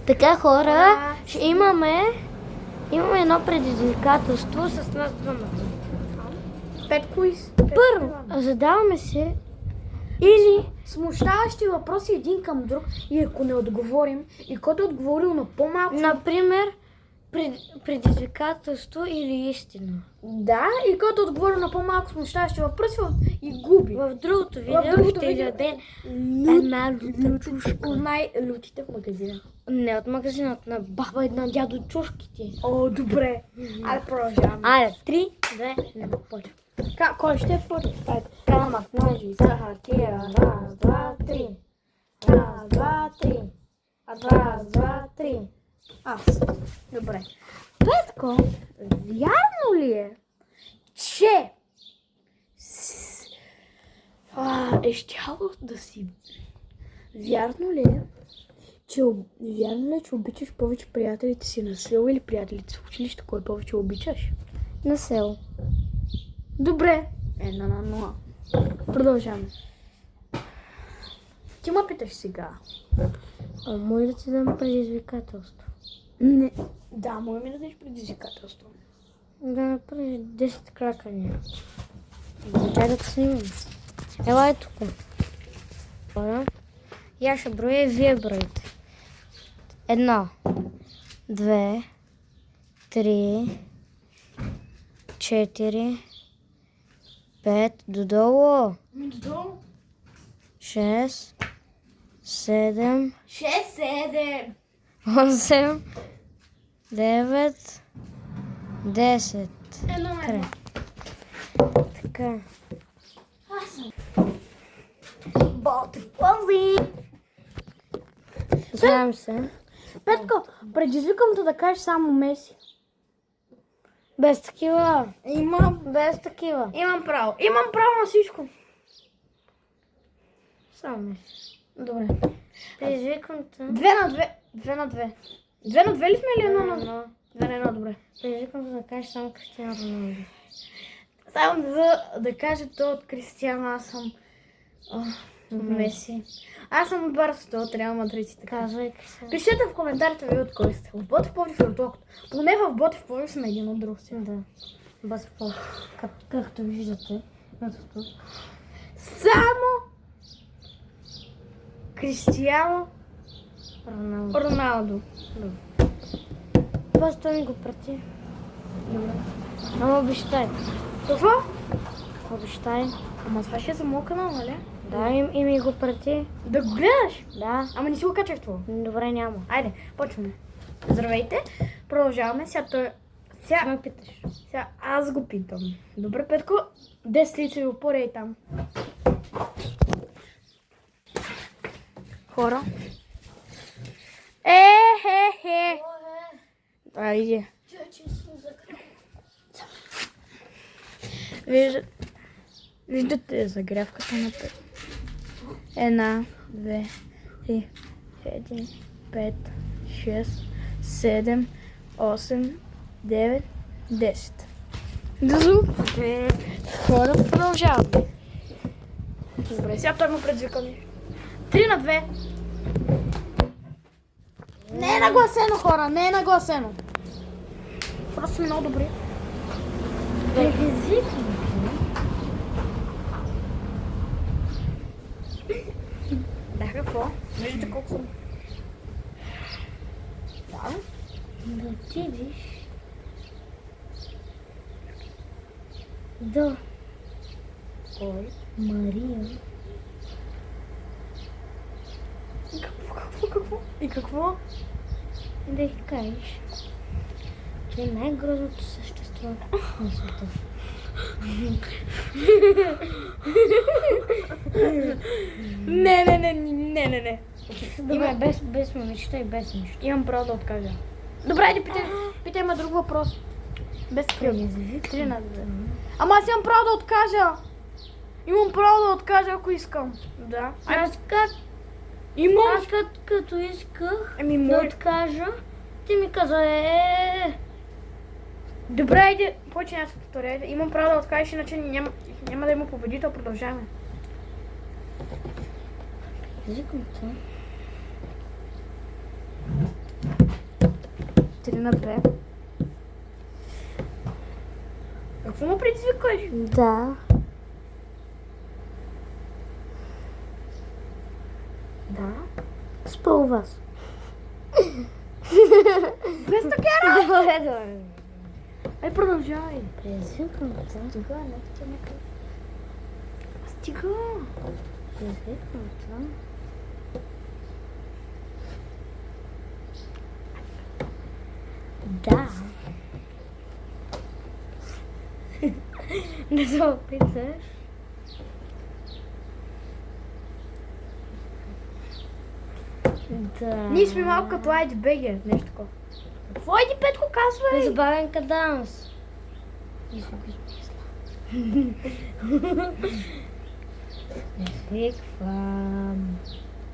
Така, хора, ще имаме едно предизвикателство с нас двамата. Първо, задаваме се или смущаващи въпроси един към друг и ако не отговорим, и който е отговорил на по-малко... Например, предизвикателство или истина. Да, и който е отговорил на по-малко смущаващи въпроси и губи. В другото видео ще даде една люта чушка. От най-лютите в магазина. Не от магазинът, на баба и на дядо чушките. О, добре. Айде продължаваме. Айде, 3, 2, 1, почва. Кой ще е първи? Камък, ножица, хартия. Раз, два, три. Раз, два, три. Раз, два, три. Аз. Добре. Петко, вярно ли е, че е щяло да си... Вярно ли е, че обичаш повече приятелите си на село или приятелите в училище? Кой повече обичаш? На село. Добре. 1-0. Продължаваме. Ти ме питаш сега. Може да ти дам предизвикателство? Не. Да, може ми да дадеш предизвикателство. Да направиш 10 кракания. Дай да снимам. Ела е тук. Я ще броя и вие броите. 1, 2, 3, 4, 5, додолу. Додолу? 6, 7, 6-7. 8, 9, 10. Едно. Така. Ботев Плази. Знаем се. Петко, предизвикам те да кажеш само Меси. Без такива. Имам Такива. право. Имам право на всичко. Само мисля. Добре. Предизвикам те. 2 на 2. 2 на 2. 2 на 2 ли сме или 1 на 2? 2 на 1, добре. Предизвикам те да кажеш само Кристиано Роналдо. Само да кажа то от Кристиано, аз съм Меси. Аз съм от Барсата, от Реал Мадрид и така. Казвайки се. Пишете в коментарите ви от кой сте. В Ботев Пловдив или от Локото. Поне в Ботев Пловдив сме един от друг си. Да. Баспо. Както виждате. Ето тук. Само Кристиано Роналдо. Роналдо. Просто ми го прати. Добре. Ама обещай. Какво? Обещай. Ама това ще е за моят канал, нали? Да, и ми го прати. Да го гледаш? Да. Ама не си го качай в това. Добре, няма. Айде, почваме. Здравейте. Продължаваме. Сега Ме питаш. Сега аз го питам. Добре, Петко, 10 лицеви опори и там. Хора. Хе. Айде. Виждате загрявката на Петко. 1, 2, 3, 4, 5, 6, 7, 8, 9, 10. Добре. Хора, продължаваме. Добре, сега той му предизвика нещо. 3 на 2. Не е нагласено, хора, не е нагласено. Просто сме много добри. Предизвикам. Да, какво? Виждате колко съм. Да. Да отидеш до Кой? Мария. Какво? И какво? И да й кажеш, че е най-грозното същество на света. Не. Добре, без момичета и без нищо. Имам право да откажа. Добре, айде питай ме друг въпрос. Без скрил. 3 на 2. Ама аз имам право да откажа. Имам право да откажа, ако искам. Да. Аз как? Имам. Аз като исках Ами, да може. откажа, ти ми каза, Добре, айде, повече няма се повторя. Имам право да откажеш, иначе няма да има победител. Продължаваме. Езиком. 4 на 2. Какво му предизвикаш? Да. Да. Спал вас. Без така. Добре, добре. Ай, продължавай. Предизвикам те. Стига, нека ти не кажа. Стига. Предизвикам те. Да. Не се опиташ. Да. Ние сме малко като Айди Бегер, нещо такова. Какво Айди Петко казва? Безбавен каданс. И се го измисля. Извиквам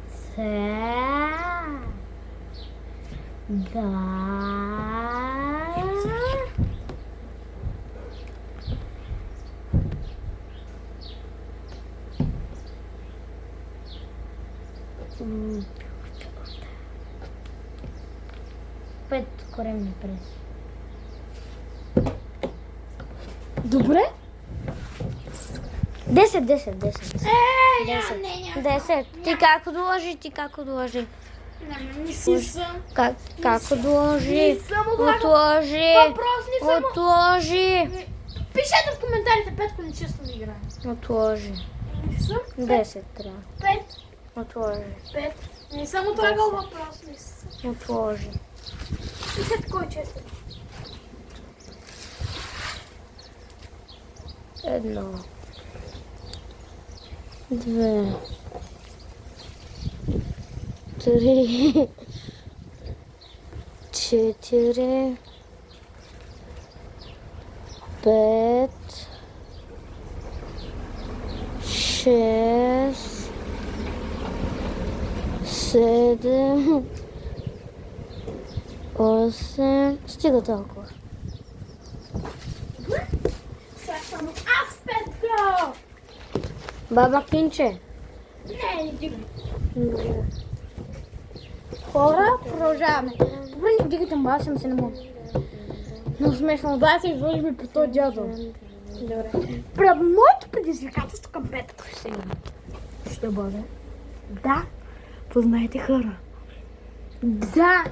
се. Да. Пет коремни прес. Добре. 10. 10. Ти как отложи? Не си съм. Как отложи? Не съм отлагал. Отложи. Въпрос не съм. Отложи. Пишете в коментарите, Петко нечестно ми играе. Отложи. Не съм. 10 трябва. 5. Отложи. 5. Не съм отлагал въпрос. Не съм. Отложи. Пишете кой е честен. 1. 2. 3. 4. 5. 6. 7. 8. Стига толкова. Сега само аз, Петко! Баба Кинче. Не дигай. Хора, продължаваме. Добре, не вдигайте му, аз съм се не мога. Но смешно, дай се изложи ми по този дядо. Добре. Пред моето предизвикателство към Петко ще бъде да познайте хора. Да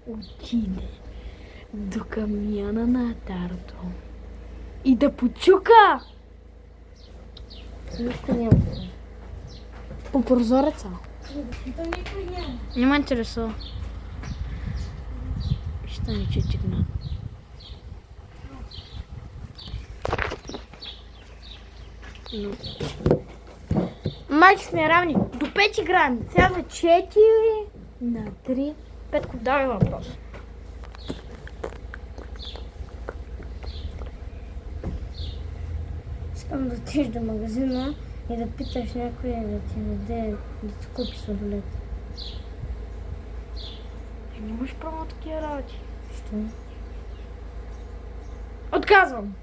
отиде до камиона на Атарото и да почука Никой няма. по прозореца. Не ме интересува. Ще ни четигна. Майки сме равни. До 5 играем. Сега 4 на 3. Петко, давай въпрос. Искам да отидеш до магазина и да питаш някой да ти даде да ти купи сладолет. Нямаш право на такива работи. Що? Отказвам.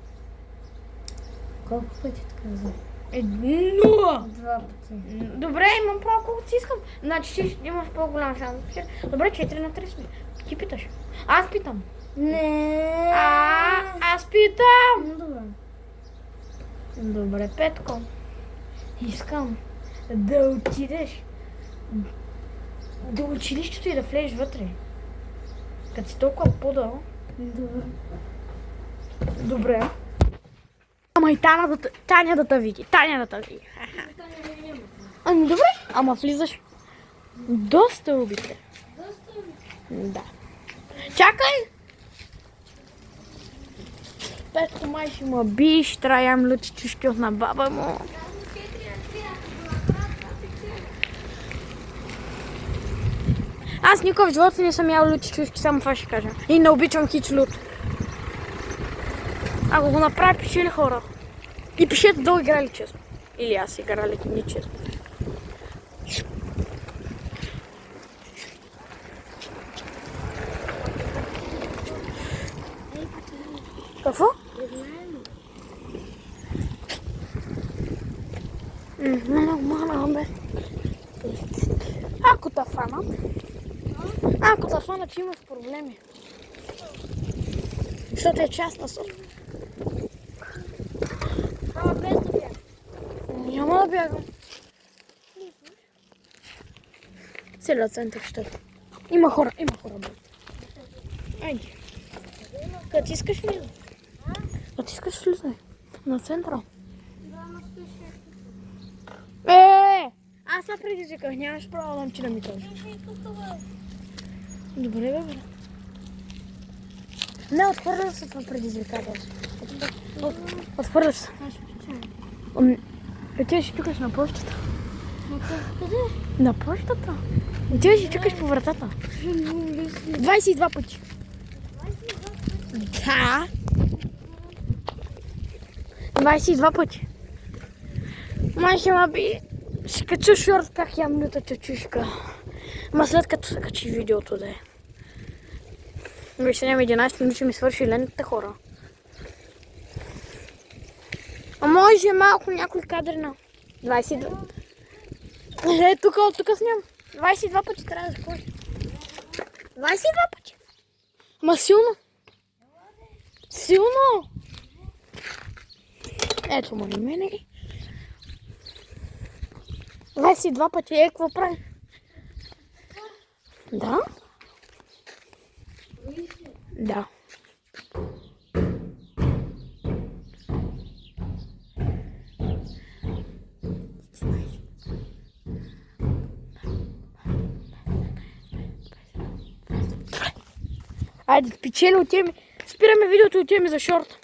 Колко пъти така казвам? 1. 2 пъти. Добре, имам право колкото си искам. Значи ти имаш по-голям шанс да спечелиш. Добре, 4 на 3 сме. Ти питаш. Аз питам. Не. Аз питам. Добре. Добре, Петко. Искам да отидеш до училището и да влезеш вътре. Като си толкова подъл. Добре. Добре. Ама и Таня да те види. Ами добре, ама влизаш доста убите. Да. Чакай! Петко май ще му би, ще трябва да ям лъчи чушки от на баба му. Аз никога в живота не съм ял лъчи чушки, само това ще кажа. И не обичам хич лут. Ако го направи, пишели хора. И пишете долу играли честно. Или аз играли нечестно. Какво? Нормално, бе. Ако те фанат, че имаш проблеми. Защото е част на София. Ама без да бягам. Няма да бягам. Целият център ще. Има хора, бе. Айде. Като искаш ли? Като искаш ли? На центъра. Аз не предизвиках, нямаш право да ти да ми кажеш. Добре, бе. Не, отхвърля се това предизвикателство. Отхвърля се. Ти ще чукаш на почтата. На почтата? И ти ще чукаш по вратата. 22 пъти. Да. 22 пъти. Май ще ма би... Ще кача шорт как я млюта чачушка. Ма след като се качи видеото да е. Вече няма 11 минути, ще ми свърши лентата, хора. А може малко някой кадър на 22. Тук снимам. 22 пъти трябва да започне. 22 пъти. Ма силно. Силно. Ето му на мене. 22 пъти. Какво прави? Да? Да. Айде, печели, отиваме. Спираме видеото и отиваме за шорт.